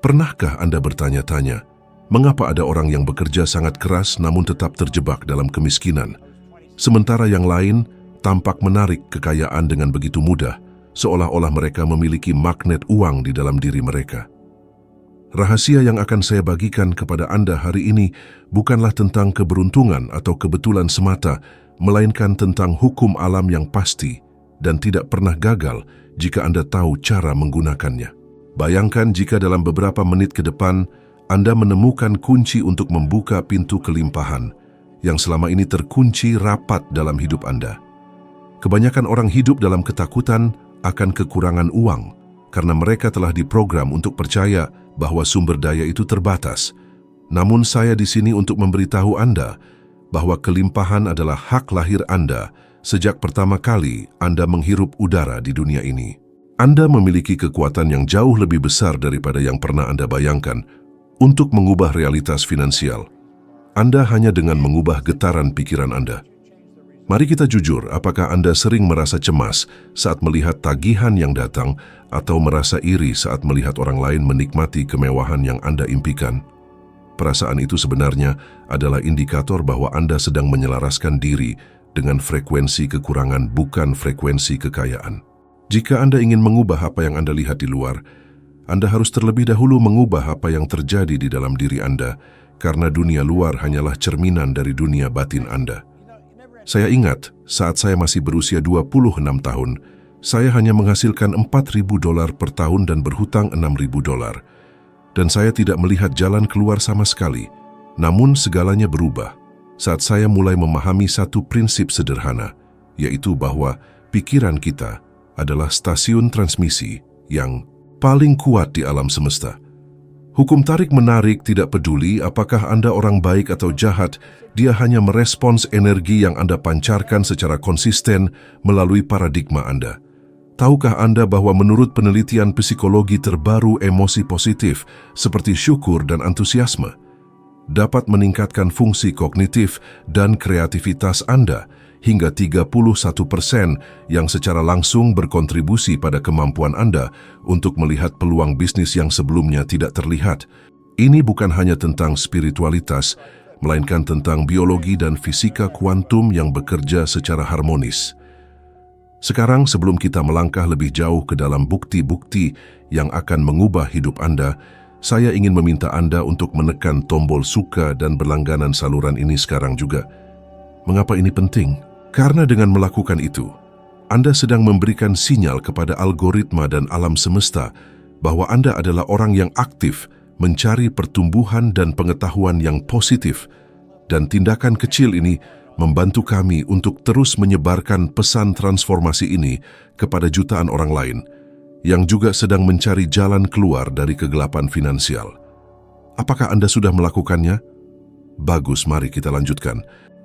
Pernahkah Anda bertanya-tanya, mengapa ada orang yang bekerja sangat keras namun tetap terjebak dalam kemiskinan, sementara yang lain tampak menarik kekayaan dengan begitu mudah, seolah-olah mereka memiliki magnet uang di dalam diri mereka? Rahasia yang akan saya bagikan kepada Anda hari ini bukanlah tentang keberuntungan atau kebetulan semata, melainkan tentang hukum alam yang pasti dan tidak pernah gagal jika Anda tahu cara menggunakannya. Bayangkan jika dalam beberapa menit ke depan Anda menemukan kunci untuk membuka pintu kelimpahan yang selama ini terkunci rapat dalam hidup Anda. Kebanyakan orang hidup dalam ketakutan akan kekurangan uang karena mereka telah diprogram untuk percaya bahwa sumber daya itu terbatas. Namun saya di sini untuk memberitahu Anda bahwa kelimpahan adalah hak lahir Anda sejak pertama kali Anda menghirup udara di dunia ini. Anda memiliki kekuatan yang jauh lebih besar daripada yang pernah Anda bayangkan untuk mengubah realitas finansial. Anda hanya dengan mengubah getaran pikiran Anda. Mari kita jujur, apakah Anda sering merasa cemas saat melihat tagihan yang datang atau merasa iri saat melihat orang lain menikmati kemewahan yang Anda impikan? Perasaan itu sebenarnya adalah indikator bahwa Anda sedang menyelaraskan diri dengan frekuensi kekurangan, bukan frekuensi kekayaan. Jika Anda ingin mengubah apa yang Anda lihat di luar, Anda harus terlebih dahulu mengubah apa yang terjadi di dalam diri Anda, karena dunia luar hanyalah cerminan dari dunia batin Anda. Saya ingat, saat saya masih berusia 26 tahun, saya hanya menghasilkan $4.000 per tahun dan berhutang $6.000. Dan saya tidak melihat jalan keluar sama sekali. Namun segalanya berubah saat saya mulai memahami satu prinsip sederhana, yaitu bahwa pikiran kita adalah stasiun transmisi yang paling kuat di alam semesta. Hukum tarik-menarik tidak peduli apakah Anda orang baik atau jahat, dia hanya merespons energi yang Anda pancarkan secara konsisten melalui paradigma Anda. Tahukah Anda bahwa menurut penelitian psikologi terbaru, emosi positif seperti syukur dan antusiasme dapat meningkatkan fungsi kognitif dan kreativitas Anda hingga 31%, yang secara langsung berkontribusi pada kemampuan Anda untuk melihat peluang bisnis yang sebelumnya tidak terlihat. Ini bukan hanya tentang spiritualitas, melainkan tentang biologi dan fisika kuantum yang bekerja secara harmonis. Sekarang, sebelum kita melangkah lebih jauh ke dalam bukti-bukti yang akan mengubah hidup Anda, saya ingin meminta Anda untuk menekan tombol suka dan berlangganan saluran ini sekarang juga. Mengapa ini penting? Karena dengan melakukan itu, Anda sedang memberikan sinyal kepada algoritma dan alam semesta bahwa Anda adalah orang yang aktif mencari pertumbuhan dan pengetahuan yang positif, dan tindakan kecil ini membantu kami untuk terus menyebarkan pesan transformasi ini kepada jutaan orang lain yang juga sedang mencari jalan keluar dari kegelapan finansial. Apakah Anda sudah melakukannya? Bagus, mari kita lanjutkan.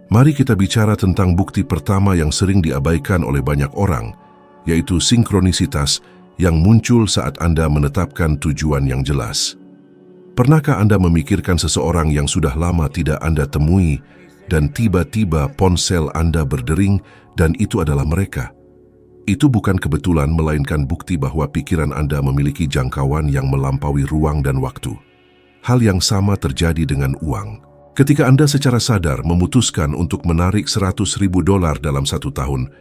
Mari kita bicara tentang bukti pertama yang sering diabaikan oleh banyak orang, yaitu sinkronisitas yang muncul saat Anda menetapkan tujuan yang jelas. Pernahkah Anda memikirkan seseorang yang sudah lama tidak Anda temui dan tiba-tiba ponsel Anda berdering dan itu adalah mereka? Itu bukan kebetulan, melainkan bukti bahwa pikiran Anda memiliki jangkauan yang melampaui ruang dan waktu. Hal yang sama terjadi dengan uang. Ketika Anda secara sadar memutuskan untuk menarik $100.000 dalam 1 tahun,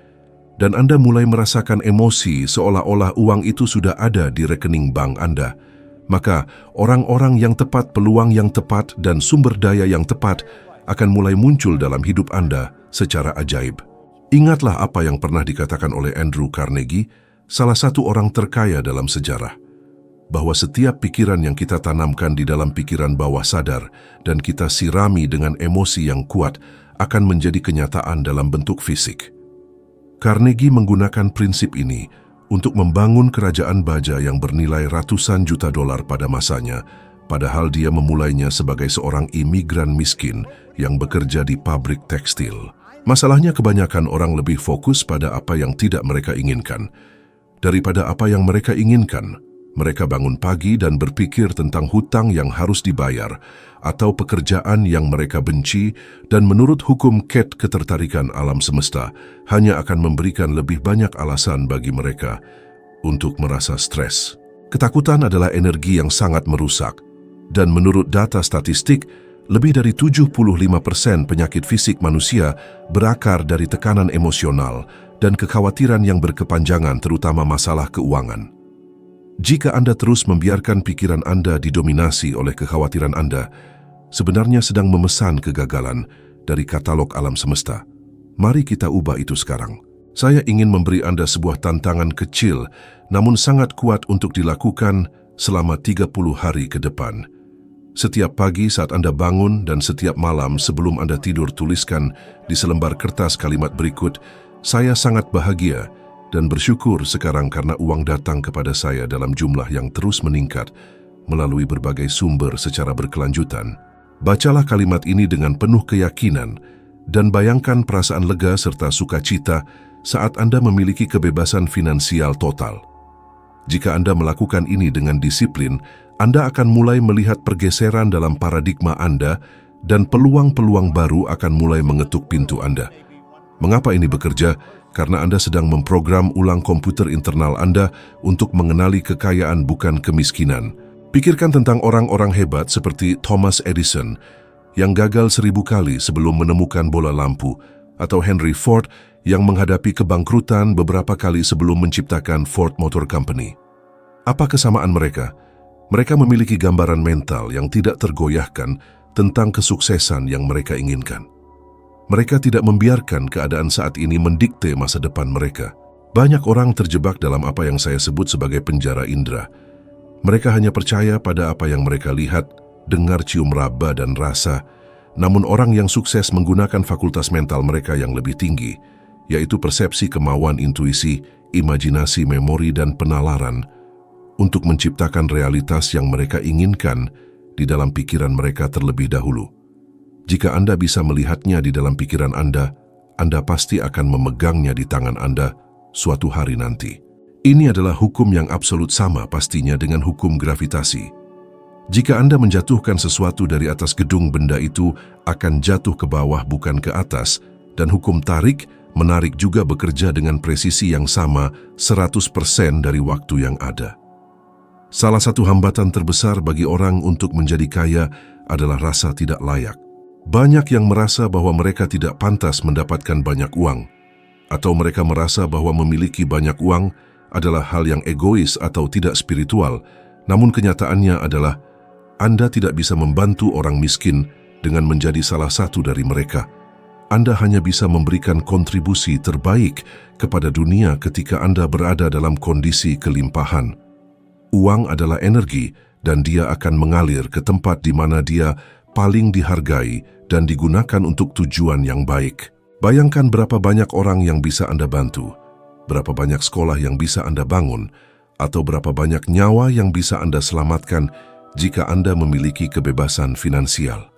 dan Anda mulai merasakan emosi seolah-olah uang itu sudah ada di rekening bank Anda, maka orang-orang yang tepat, peluang yang tepat, dan sumber daya yang tepat akan mulai muncul dalam hidup Anda secara ajaib. Ingatlah apa yang pernah dikatakan oleh Andrew Carnegie, salah satu orang terkaya dalam sejarah, bahwa setiap pikiran yang kita tanamkan di dalam pikiran bawah sadar dan kita sirami dengan emosi yang kuat akan menjadi kenyataan dalam bentuk fisik. Carnegie menggunakan prinsip ini untuk membangun kerajaan baja yang bernilai ratusan juta dolar pada masanya, padahal dia memulainya sebagai seorang imigran miskin yang bekerja di pabrik tekstil. Masalahnya, kebanyakan orang lebih fokus pada apa yang tidak mereka inginkan daripada apa yang mereka inginkan. Mereka bangun pagi dan berpikir tentang hutang yang harus dibayar atau pekerjaan yang mereka benci, dan menurut hukum ketertarikan alam semesta hanya akan memberikan lebih banyak alasan bagi mereka untuk merasa stres. Ketakutan adalah energi yang sangat merusak, dan menurut data statistik, lebih dari 75% penyakit fisik manusia berakar dari tekanan emosional dan kekhawatiran yang berkepanjangan, terutama masalah keuangan. Jika Anda terus membiarkan pikiran Anda didominasi oleh kekhawatiran Anda, sebenarnya sedang memesan kegagalan dari katalog alam semesta. Mari kita ubah itu sekarang. Saya ingin memberi Anda sebuah tantangan kecil, namun sangat kuat untuk dilakukan selama 30 hari ke depan. Setiap pagi saat Anda bangun dan setiap malam sebelum Anda tidur, tuliskan di selembar kertas kalimat berikut, "Saya sangat bahagia dan bersyukur sekarang karena uang datang kepada saya dalam jumlah yang terus meningkat melalui berbagai sumber secara berkelanjutan." Bacalah kalimat ini dengan penuh keyakinan dan bayangkan perasaan lega serta sukacita saat Anda memiliki kebebasan finansial total. Jika Anda melakukan ini dengan disiplin, Anda akan mulai melihat pergeseran dalam paradigma Anda dan peluang-peluang baru akan mulai mengetuk pintu Anda. Mengapa ini bekerja? Karena Anda sedang memprogram ulang komputer internal Anda untuk mengenali kekayaan bukan kemiskinan. Pikirkan tentang orang-orang hebat seperti Thomas Edison yang gagal 1000 kali sebelum menemukan bola lampu, atau Henry Ford yang menghadapi kebangkrutan beberapa kali sebelum menciptakan Ford Motor Company. Apa kesamaan mereka? Mereka memiliki gambaran mental yang tidak tergoyahkan tentang kesuksesan yang mereka inginkan. Mereka tidak membiarkan keadaan saat ini mendikte masa depan mereka. Banyak orang terjebak dalam apa yang saya sebut sebagai penjara indera. Mereka hanya percaya pada apa yang mereka lihat, dengar, cium, raba, dan rasa. Namun orang yang sukses menggunakan fakultas mental mereka yang lebih tinggi, yaitu persepsi, kemauan, intuisi, imajinasi, memori, dan penalaran, untuk menciptakan realitas yang mereka inginkan di dalam pikiran mereka terlebih dahulu. Jika Anda bisa melihatnya di dalam pikiran Anda pasti akan memegangnya di tangan Anda suatu hari nanti. Ini adalah hukum yang absolut sama pastinya dengan hukum gravitasi. Jika Anda menjatuhkan sesuatu dari atas gedung, benda itu akan jatuh ke bawah bukan ke atas, dan hukum tarik-menarik juga bekerja dengan presisi yang sama 100% dari waktu yang ada. Salah satu hambatan terbesar bagi orang untuk menjadi kaya adalah rasa tidak layak. Banyak yang merasa bahwa mereka tidak pantas mendapatkan banyak uang, atau mereka merasa bahwa memiliki banyak uang adalah hal yang egois atau tidak spiritual. Namun kenyataannya adalah Anda tidak bisa membantu orang miskin dengan menjadi salah satu dari mereka. Anda hanya bisa memberikan kontribusi terbaik kepada dunia ketika Anda berada dalam kondisi kelimpahan. Uang adalah energi dan dia akan mengalir ke tempat di mana dia paling dihargai dan digunakan untuk tujuan yang baik. Bayangkan berapa banyak orang yang bisa Anda bantu, berapa banyak sekolah yang bisa Anda bangun, atau berapa banyak nyawa yang bisa Anda selamatkan jika Anda memiliki kebebasan finansial.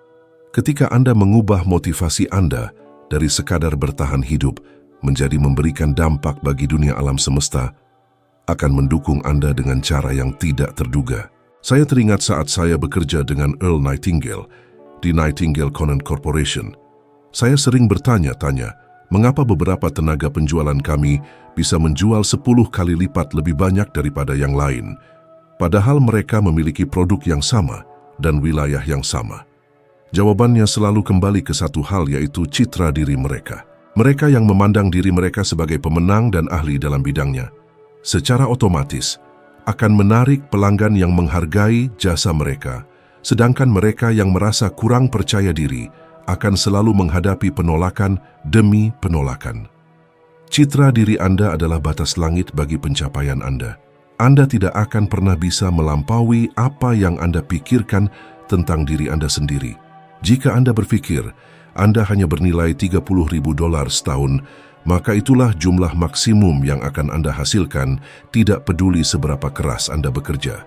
Ketika Anda mengubah motivasi Anda dari sekadar bertahan hidup menjadi memberikan dampak bagi dunia alam semesta, akan mendukung Anda dengan cara yang tidak terduga. Saya teringat saat saya bekerja dengan Earl Nightingale di Nightingale Conant Corporation. Saya sering bertanya-tanya, mengapa beberapa tenaga penjualan kami bisa menjual 10 kali lipat lebih banyak daripada yang lain, padahal mereka memiliki produk yang sama dan wilayah yang sama. Jawabannya selalu kembali ke satu hal, yaitu citra diri mereka. Mereka yang memandang diri mereka sebagai pemenang dan ahli dalam bidangnya, secara otomatis akan menarik pelanggan yang menghargai jasa mereka, sedangkan mereka yang merasa kurang percaya diri akan selalu menghadapi penolakan demi penolakan. Citra diri Anda adalah batas langit bagi pencapaian Anda. Anda tidak akan pernah bisa melampaui apa yang Anda pikirkan tentang diri Anda sendiri. Jika Anda berpikir Anda hanya bernilai $30.000 setahun, maka itulah jumlah maksimum yang akan Anda hasilkan, tidak peduli seberapa keras Anda bekerja.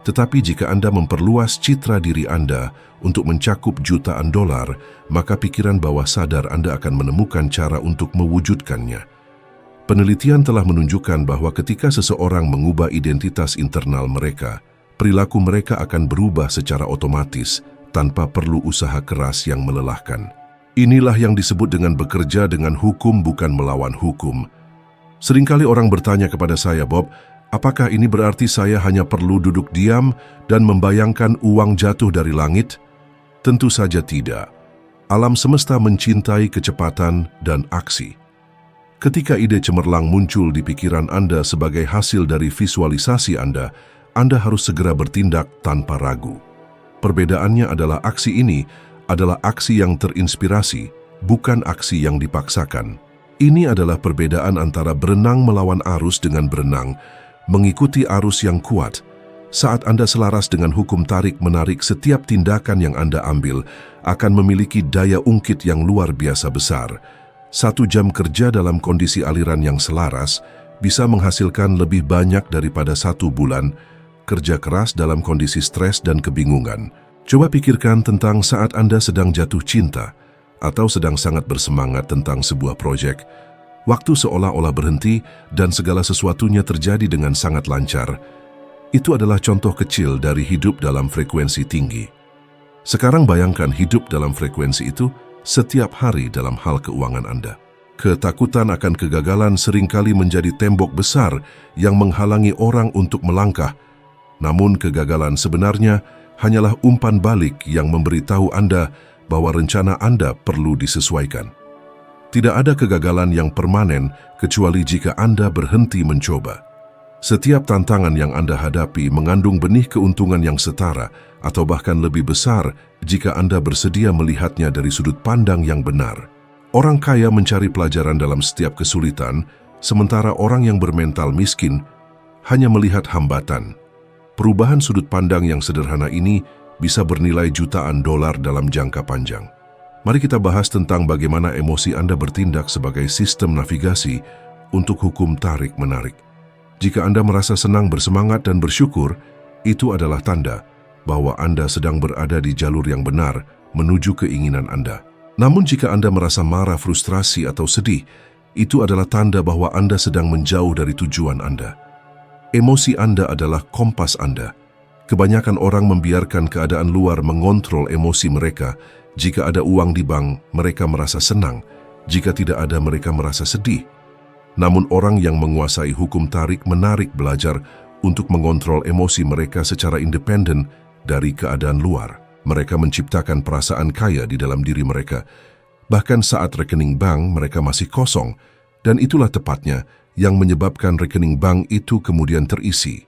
Tetapi jika Anda memperluas citra diri Anda untuk mencakup jutaan dolar, maka pikiran bawah sadar Anda akan menemukan cara untuk mewujudkannya. Penelitian telah menunjukkan bahwa ketika seseorang mengubah identitas internal mereka, perilaku mereka akan berubah secara otomatis tanpa perlu usaha keras yang melelahkan. Inilah yang disebut dengan bekerja dengan hukum bukan melawan hukum. Seringkali orang bertanya kepada saya, "Bob, Apakah ini berarti saya hanya perlu duduk diam dan membayangkan uang jatuh dari langit? Tentu saja tidak. Alam semesta mencintai kecepatan dan aksi. Ketika ide cemerlang muncul di pikiran Anda sebagai hasil dari visualisasi Anda harus segera bertindak tanpa ragu. Perbedaannya adalah aksi ini adalah aksi yang terinspirasi, bukan aksi yang dipaksakan. Ini adalah perbedaan antara berenang melawan arus dengan berenang mengikuti arus yang kuat. Saat Anda selaras dengan hukum tarik-menarik, setiap tindakan yang Anda ambil akan memiliki daya ungkit yang luar biasa besar. 1 jam kerja dalam kondisi aliran yang selaras bisa menghasilkan lebih banyak daripada 1 bulan kerja keras dalam kondisi stres dan kebingungan. Coba pikirkan tentang saat Anda sedang jatuh cinta atau sedang sangat bersemangat tentang sebuah proyek. Waktu seolah-olah berhenti dan segala sesuatunya terjadi dengan sangat lancar. Itu adalah contoh kecil dari hidup dalam frekuensi tinggi. Sekarang bayangkan hidup dalam frekuensi itu setiap hari dalam hal keuangan Anda. Ketakutan akan kegagalan seringkali menjadi tembok besar yang menghalangi orang untuk melangkah. Namun kegagalan sebenarnya hanyalah umpan balik yang memberitahu Anda bahwa rencana Anda perlu disesuaikan. Tidak ada kegagalan yang permanen kecuali jika Anda berhenti mencoba. Setiap tantangan yang Anda hadapi mengandung benih keuntungan yang setara atau bahkan lebih besar jika Anda bersedia melihatnya dari sudut pandang yang benar. Orang kaya mencari pelajaran dalam setiap kesulitan, sementara orang yang bermental miskin hanya melihat hambatan. Perubahan sudut pandang yang sederhana ini bisa bernilai jutaan dolar dalam jangka panjang. Mari kita bahas tentang bagaimana emosi Anda bertindak sebagai sistem navigasi untuk hukum tarik-menarik. Jika Anda merasa senang, bersemangat, dan bersyukur, itu adalah tanda bahwa Anda sedang berada di jalur yang benar menuju keinginan Anda. Namun jika Anda merasa marah, frustrasi, atau sedih, itu adalah tanda bahwa Anda sedang menjauh dari tujuan Anda. Emosi Anda adalah kompas Anda. Kebanyakan orang membiarkan keadaan luar mengontrol emosi mereka. Jika ada uang di bank, mereka merasa senang. Jika tidak ada, mereka merasa sedih. Namun orang yang menguasai hukum tarik-menarik belajar untuk mengontrol emosi mereka secara independen dari keadaan luar. Mereka menciptakan perasaan kaya di dalam diri mereka. Bahkan saat rekening bank mereka masih kosong. Dan itulah tepatnya yang menyebabkan rekening bank itu kemudian terisi.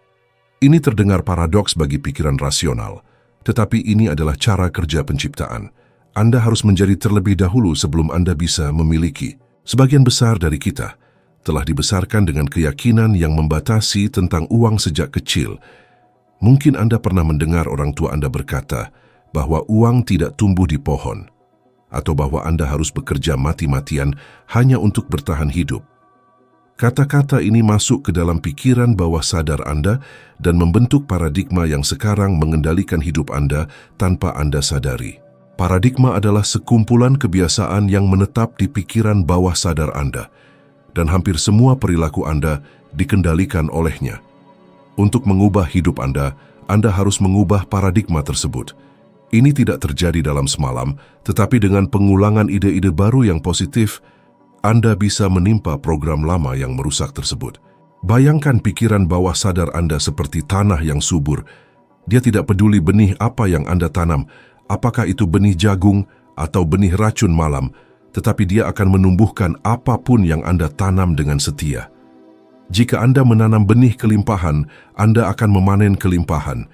Ini terdengar paradoks bagi pikiran rasional. Tetapi ini adalah cara kerja penciptaan. Anda harus menjadi terlebih dahulu sebelum Anda bisa memiliki. Sebagian besar dari kita telah dibesarkan dengan keyakinan yang membatasi tentang uang sejak kecil. Mungkin Anda pernah mendengar orang tua Anda berkata bahwa uang tidak tumbuh di pohon, atau bahwa Anda harus bekerja mati-matian hanya untuk bertahan hidup. Kata-kata ini masuk ke dalam pikiran bawah sadar Anda dan membentuk paradigma yang sekarang mengendalikan hidup Anda tanpa Anda sadari. Paradigma adalah sekumpulan kebiasaan yang menetap di pikiran bawah sadar Anda, dan hampir semua perilaku Anda dikendalikan olehnya. Untuk mengubah hidup Anda harus mengubah paradigma tersebut. Ini tidak terjadi dalam semalam, tetapi dengan pengulangan ide-ide baru yang positif, Anda bisa menimpa program lama yang merusak tersebut. Bayangkan pikiran bawah sadar Anda seperti tanah yang subur. Dia tidak peduli benih apa yang Anda tanam, apakah itu benih jagung atau benih racun malam, tetapi dia akan menumbuhkan apapun yang Anda tanam dengan setia. Jika Anda menanam benih kelimpahan, Anda akan memanen kelimpahan.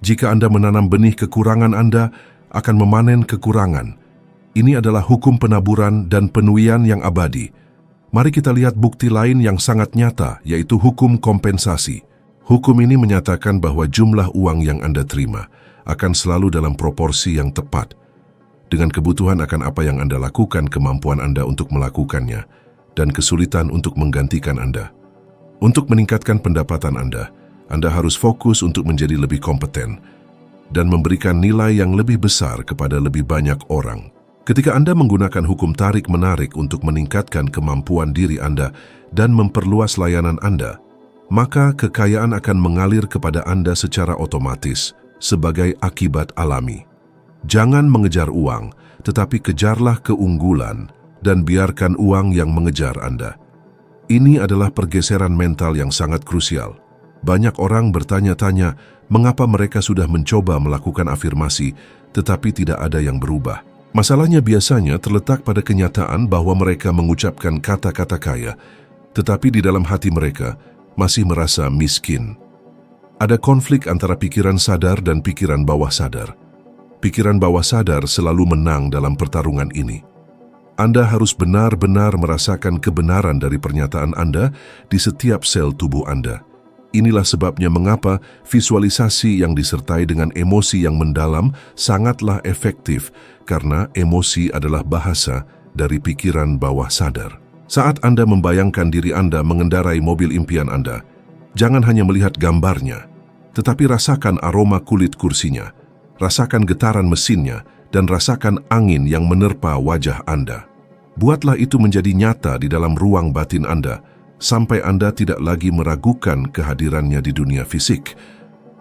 Jika Anda menanam benih kekurangan, Anda akan memanen kekurangan. Ini adalah hukum penaburan dan penuaian yang abadi. Mari kita lihat bukti lain yang sangat nyata, yaitu hukum kompensasi. Hukum ini menyatakan bahwa jumlah uang yang Anda terima akan selalu dalam proporsi yang tepat dengan kebutuhan akan apa yang Anda lakukan, kemampuan Anda untuk melakukannya, dan kesulitan untuk menggantikan Anda. Untuk meningkatkan pendapatan Anda harus fokus untuk menjadi lebih kompeten dan memberikan nilai yang lebih besar kepada lebih banyak orang. Ketika Anda menggunakan hukum tarik-menarik untuk meningkatkan kemampuan diri Anda dan memperluas layanan Anda, maka kekayaan akan mengalir kepada Anda secara otomatis sebagai akibat alami. Jangan mengejar uang, tetapi kejarlah keunggulan dan biarkan uang yang mengejar Anda. Ini adalah pergeseran mental yang sangat krusial. Banyak orang bertanya-tanya mengapa mereka sudah mencoba melakukan afirmasi, tetapi tidak ada yang berubah. Masalahnya biasanya terletak pada kenyataan bahwa mereka mengucapkan kata-kata kaya, tetapi di dalam hati mereka masih merasa miskin. Ada konflik antara pikiran sadar dan pikiran bawah sadar. Pikiran bawah sadar selalu menang dalam pertarungan ini. Anda harus benar-benar merasakan kebenaran dari pernyataan Anda di setiap sel tubuh Anda. Inilah sebabnya mengapa visualisasi yang disertai dengan emosi yang mendalam sangatlah efektif, karena emosi adalah bahasa dari pikiran bawah sadar. Saat Anda membayangkan diri Anda mengendarai mobil impian Anda, jangan hanya melihat gambarnya, tetapi rasakan aroma kulit kursinya, rasakan getaran mesinnya, dan rasakan angin yang menerpa wajah Anda. Buatlah itu menjadi nyata di dalam ruang batin Anda, sampai Anda tidak lagi meragukan kehadirannya di dunia fisik.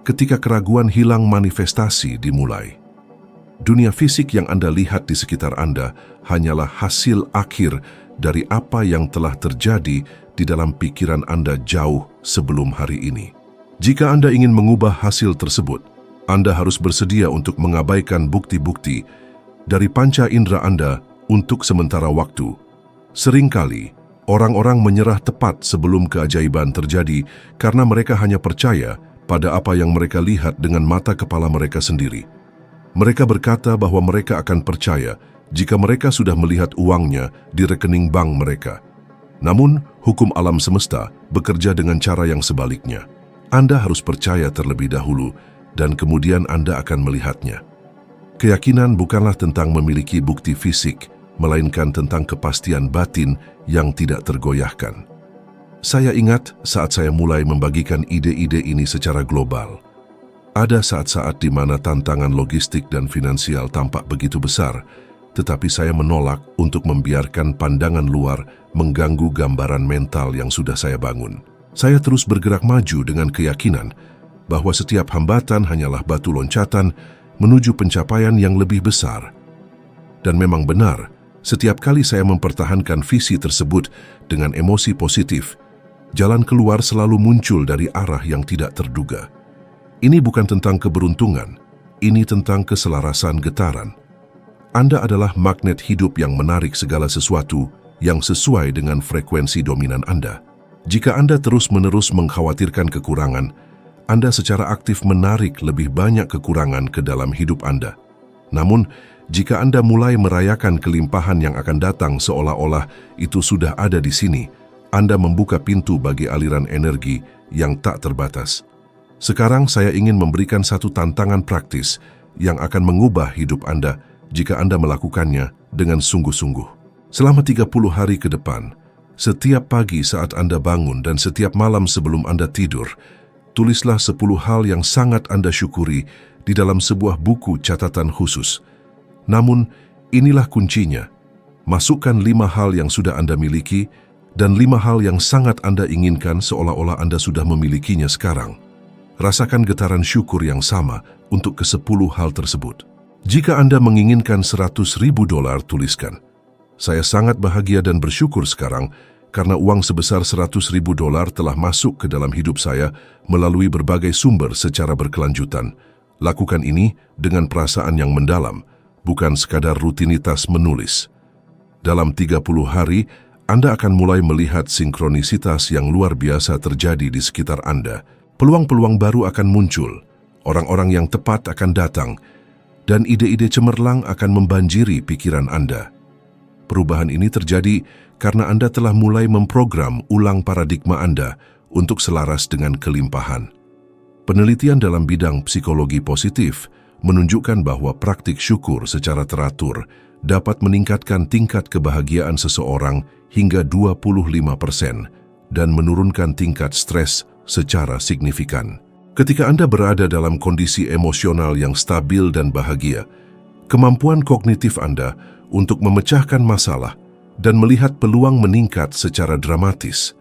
Ketika keraguan hilang, manifestasi dimulai. Dunia fisik yang Anda lihat di sekitar Anda hanyalah hasil akhir dari apa yang telah terjadi di dalam pikiran Anda jauh sebelum hari ini. Jika Anda ingin mengubah hasil tersebut, Anda harus bersedia untuk mengabaikan bukti-bukti dari panca indera Anda untuk sementara waktu. Seringkali, orang-orang menyerah tepat sebelum keajaiban terjadi karena mereka hanya percaya pada apa yang mereka lihat dengan mata kepala mereka sendiri. Mereka berkata bahwa mereka akan percaya jika mereka sudah melihat uangnya di rekening bank mereka. Namun, hukum alam semesta bekerja dengan cara yang sebaliknya. Anda harus percaya terlebih dahulu dan kemudian Anda akan melihatnya. Keyakinan bukanlah tentang memiliki bukti fisik, melainkan tentang kepastian batin yang tidak tergoyahkan. Saya ingat saat saya mulai membagikan ide-ide ini secara global. Ada saat-saat di mana tantangan logistik dan finansial tampak begitu besar, tetapi saya menolak untuk membiarkan pandangan luar mengganggu gambaran mental yang sudah saya bangun. Saya terus bergerak maju dengan keyakinan bahwa setiap hambatan hanyalah batu loncatan menuju pencapaian yang lebih besar. Dan memang benar, setiap kali saya mempertahankan visi tersebut dengan emosi positif, jalan keluar selalu muncul dari arah yang tidak terduga. Ini bukan tentang keberuntungan, ini tentang keselarasan getaran. Anda adalah magnet hidup yang menarik segala sesuatu yang sesuai dengan frekuensi dominan Anda. Jika Anda terus-menerus mengkhawatirkan kekurangan, Anda secara aktif menarik lebih banyak kekurangan ke dalam hidup Anda. Namun, jika Anda mulai merayakan kelimpahan yang akan datang seolah-olah itu sudah ada di sini, Anda membuka pintu bagi aliran energi yang tak terbatas. Sekarang saya ingin memberikan satu tantangan praktis yang akan mengubah hidup Anda jika Anda melakukannya dengan sungguh-sungguh. Selama 30 hari ke depan, setiap pagi saat Anda bangun dan setiap malam sebelum Anda tidur, tulislah 10 hal yang sangat Anda syukuri di dalam sebuah buku catatan khusus. Namun, inilah kuncinya. Masukkan 5 hal yang sudah Anda miliki dan 5 hal yang sangat Anda inginkan seolah-olah Anda sudah memilikinya sekarang. Rasakan getaran syukur yang sama untuk ke-10 hal tersebut. Jika Anda menginginkan $100.000, tuliskan, "Saya sangat bahagia dan bersyukur sekarang karena uang sebesar $100.000 telah masuk ke dalam hidup saya melalui berbagai sumber secara berkelanjutan." Lakukan ini dengan perasaan yang mendalam, bukan sekadar rutinitas menulis. Dalam 30 hari, Anda akan mulai melihat sinkronisitas yang luar biasa terjadi di sekitar Anda. Peluang-peluang baru akan muncul, orang-orang yang tepat akan datang, dan ide-ide cemerlang akan membanjiri pikiran Anda. Perubahan ini terjadi karena Anda telah mulai memprogram ulang paradigma Anda untuk selaras dengan kelimpahan. Penelitian dalam bidang psikologi positif menunjukkan bahwa praktik syukur secara teratur dapat meningkatkan tingkat kebahagiaan seseorang hingga 25% dan menurunkan tingkat stres secara signifikan. Ketika Anda berada dalam kondisi emosional yang stabil dan bahagia, kemampuan kognitif Anda untuk memecahkan masalah dan melihat peluang meningkat secara dramatis.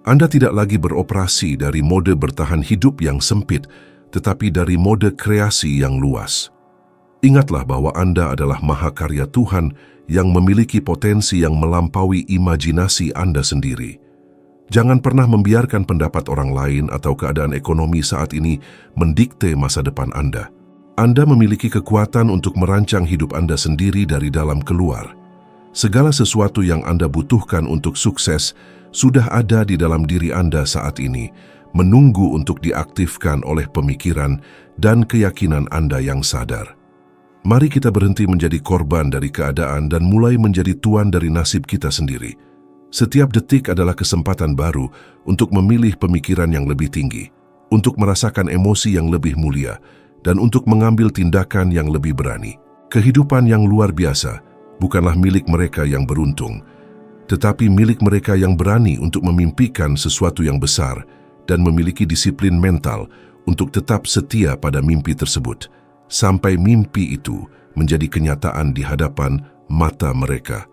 Anda tidak lagi beroperasi dari mode bertahan hidup yang sempit, tetapi dari mode kreasi yang luas. Ingatlah bahwa Anda adalah mahakarya Tuhan yang memiliki potensi yang melampaui imajinasi Anda sendiri. Jangan pernah membiarkan pendapat orang lain atau keadaan ekonomi saat ini mendikte masa depan Anda. Anda memiliki kekuatan untuk merancang hidup Anda sendiri dari dalam keluar. Segala sesuatu yang Anda butuhkan untuk sukses sudah ada di dalam diri Anda saat ini, menunggu untuk diaktifkan oleh pemikiran dan keyakinan Anda yang sadar. Mari kita berhenti menjadi korban dari keadaan dan mulai menjadi tuan dari nasib kita sendiri. Setiap detik adalah kesempatan baru untuk memilih pemikiran yang lebih tinggi, untuk merasakan emosi yang lebih mulia, dan untuk mengambil tindakan yang lebih berani. Kehidupan yang luar biasa bukanlah milik mereka yang beruntung, tetapi milik mereka yang berani untuk memimpikan sesuatu yang besar dan memiliki disiplin mental untuk tetap setia pada mimpi tersebut, sampai mimpi itu menjadi kenyataan di hadapan mata mereka.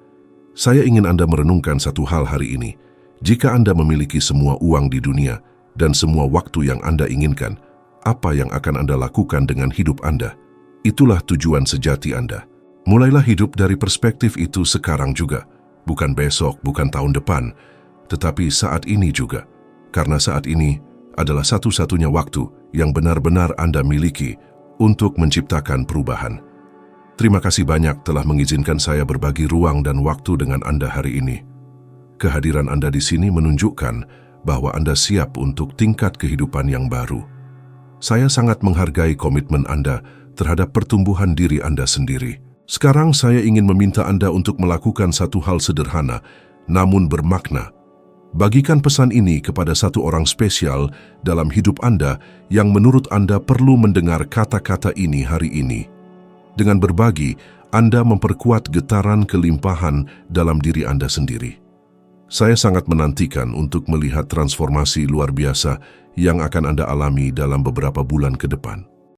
Saya ingin Anda merenungkan satu hal hari ini. Jika Anda memiliki semua uang di dunia dan semua waktu yang Anda inginkan, apa yang akan Anda lakukan dengan hidup Anda? Itulah tujuan sejati Anda. Mulailah hidup dari perspektif itu sekarang juga. Bukan besok, bukan tahun depan, tetapi saat ini juga. Karena saat ini adalah satu-satunya waktu yang benar-benar Anda miliki untuk menciptakan perubahan. Terima kasih banyak telah mengizinkan saya berbagi ruang dan waktu dengan Anda hari ini. Kehadiran Anda di sini menunjukkan bahwa Anda siap untuk tingkat kehidupan yang baru. Saya sangat menghargai komitmen Anda terhadap pertumbuhan diri Anda sendiri. Sekarang saya ingin meminta Anda untuk melakukan satu hal sederhana, namun bermakna. Bagikan pesan ini kepada satu orang spesial dalam hidup Anda yang menurut Anda perlu mendengar kata-kata ini hari ini. Dengan berbagi, Anda memperkuat getaran kelimpahan dalam diri Anda sendiri. Saya sangat menantikan untuk melihat transformasi luar biasa yang akan Anda alami dalam beberapa bulan ke depan.